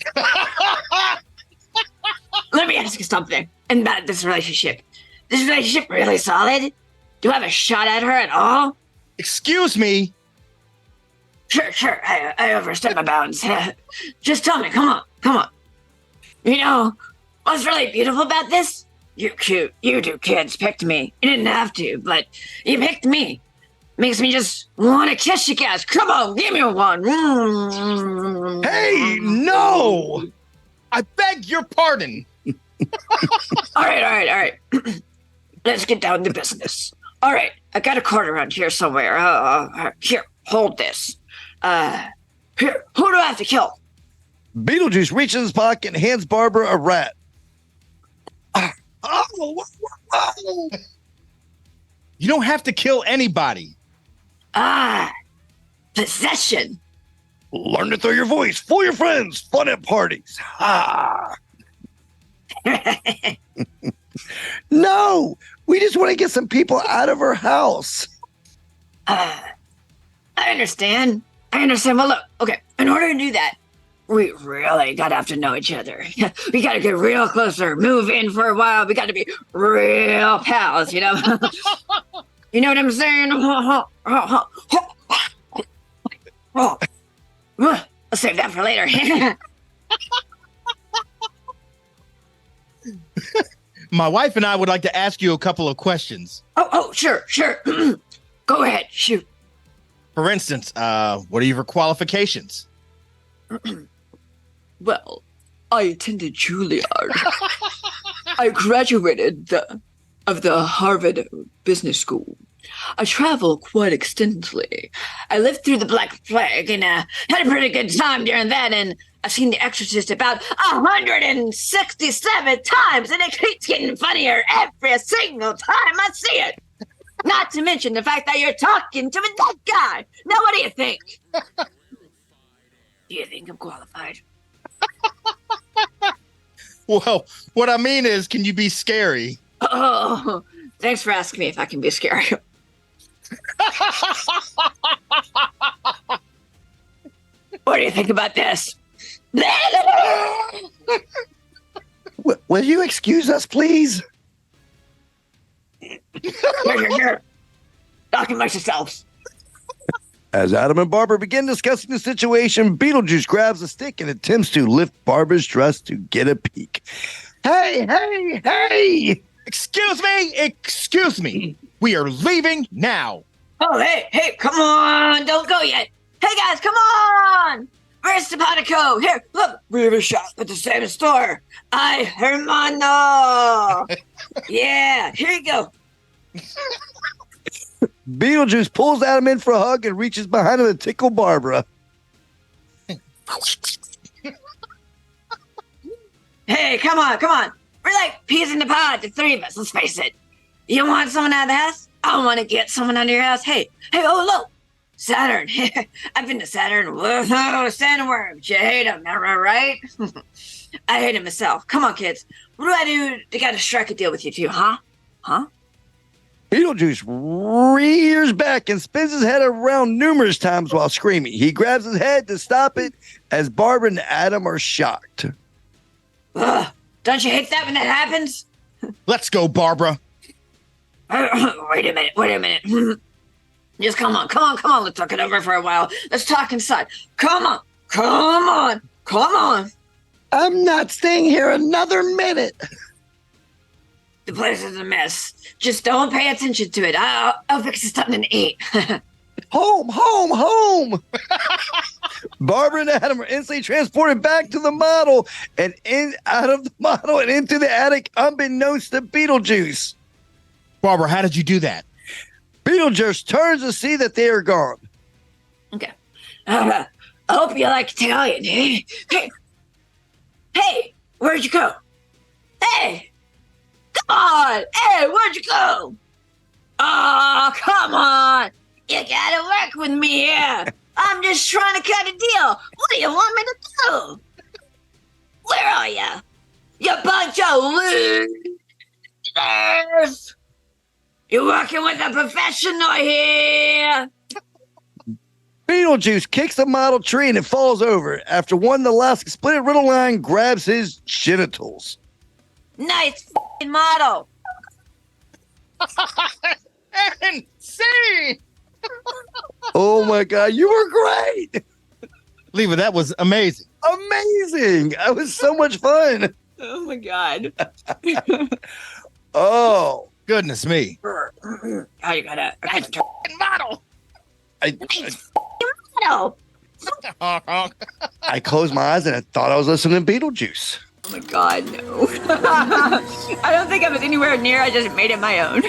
Let me ask you something about this relationship. This relationship really solid? Do you have a shot at her at all? Excuse me. Sure. I overstepped my bounds. Just tell me. Come on. You know, What's really beautiful about this? You're cute. You two kids picked me. You didn't have to, but you picked me. Makes me just want to kiss you guys. Come on, give me one. Hey, no! I beg your pardon. All right. Let's get down to business. All right, I got a card around here somewhere. Here, hold this. Here, who do I have to kill? Beetlejuice reaches in his pocket and hands Barbara a rat. You don't have to kill anybody. Possession. Learn to throw your voice. Fool your friends. Fun at parties. No, we just want to get some people out of her house. I understand. Well, look, okay, in order to do that, we really gotta have to know each other. We gotta get real closer, move in for a while. We gotta be real pals, you know? You know what I'm saying? I'll save that for later. My wife and I would like to ask you a couple of questions. Oh, sure. Go ahead, shoot. For instance, what are your qualifications? Well, I attended Juilliard. I graduated of the Harvard Business School. I travel quite extensively. I lived through the Black Plague and had a pretty good time during that, and I've seen The Exorcist about 167 times, and it keeps getting funnier every single time I see it. Not to mention the fact that you're talking to a dead guy. Now, what do you think? Do you think I'm qualified? Well, what I mean is, can you be scary? Oh, thanks for asking me if I can be scary. What do you think about this? Will you excuse us, please? Here. Talk amongst yourselves. As Adam and Barbara begin discussing the situation, Beetlejuice grabs a stick and attempts to lift Barbara's dress to get a peek. Hey! Excuse me. We are leaving now. Oh, hey, come on. Don't go yet. Hey, guys, come on. Where's Simpatico? Here, look. We have a shop at the same store. Ay, hermano. Yeah, here you go. Beetlejuice pulls Adam in for a hug and reaches behind him to tickle Barbara. Hey, come on. We're like peas in the pod, the three of us, let's face it. You want someone out of the house? I want to get someone out of your house. Hey, oh, look. Saturn. I've been to Saturn. Whoa, sandworms. You hate them, right? I hate them myself. Come on, kids. What do I do to get to strike a deal with you two, huh? Beetlejuice rears back and spins his head around numerous times while screaming. He grabs his head to stop it as Barbara and Adam are shocked. Don't you hate that when that happens? Let's go, Barbara. Wait a minute. Just come on. Let's talk it over for a while. Let's talk inside. Come on. I'm not staying here another minute. The place is a mess. Just don't pay attention to it. I'll fix us something to eat. Home. Barbara and Adam are instantly transported back to the model and out of the model and into the attic, unbeknownst to Beetlejuice. Barbara, how did you do that? Beetlejuice turns to see that they are gone. Okay. I hope you like Italian. Hey, where'd you go? Hey, come on. Hey, where'd you go? Oh, come on. You gotta work with me here. I'm just trying to cut a deal. What do you want me to do? Where are you? You bunch of losers. You're working with a professional here. Beetlejuice kicks a model tree and it falls over. After one, the last split riddle line grabs his genitals. Nice model. Insane. Oh my God, you were great. Leva, that was amazing. Amazing. That was so much fun. Oh my God. Oh, Goodness me. Oh, you gotta Model. model. I closed my eyes and I thought I was listening to Beetlejuice. Oh my God, no. I don't think I was anywhere near. I just made it my own.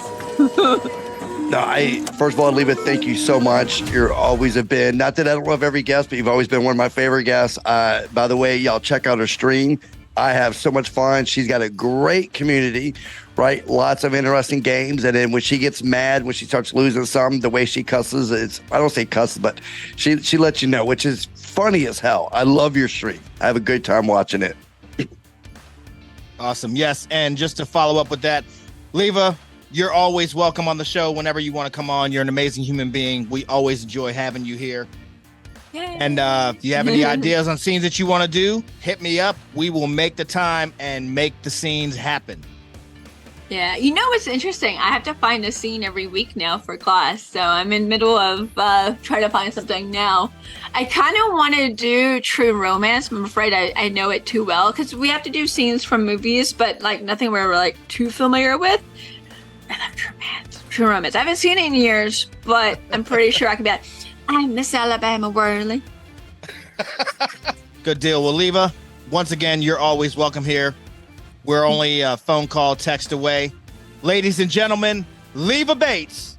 No, first of all, Leva, thank you so much. You're always have been, not that I don't love every guest, but you've always been one of my favorite guests. By the way, y'all check out her stream. I have so much fun. She's got a great community, right? Lots of interesting games. And then when she gets mad, when she starts losing some, the way she cusses, I don't say cusses, but she lets you know, which is funny as hell. I love your stream. I have a good time watching it. Awesome. Yes. And just to follow up with that, Leva, you're always welcome on the show whenever you want to come on. You're an amazing human being. We always enjoy having you here. Yay. And if you have any ideas on scenes that you want to do, hit me up. We will make the time and make the scenes happen. Yeah, you know what's interesting? I have to find a scene every week now for class, so I'm in the middle of trying to find something now. I kind of want to do True Romance, but I'm afraid I know it too well, because we have to do scenes from movies, but like nothing we're like too familiar with. I love True Romance. I haven't seen it in years, but I'm pretty sure I can be like, I'm Miss Alabama Worley. Good deal. Well, Leva, once again, you're always welcome here. We're only a phone call, text away. Ladies and gentlemen, Leva Bates.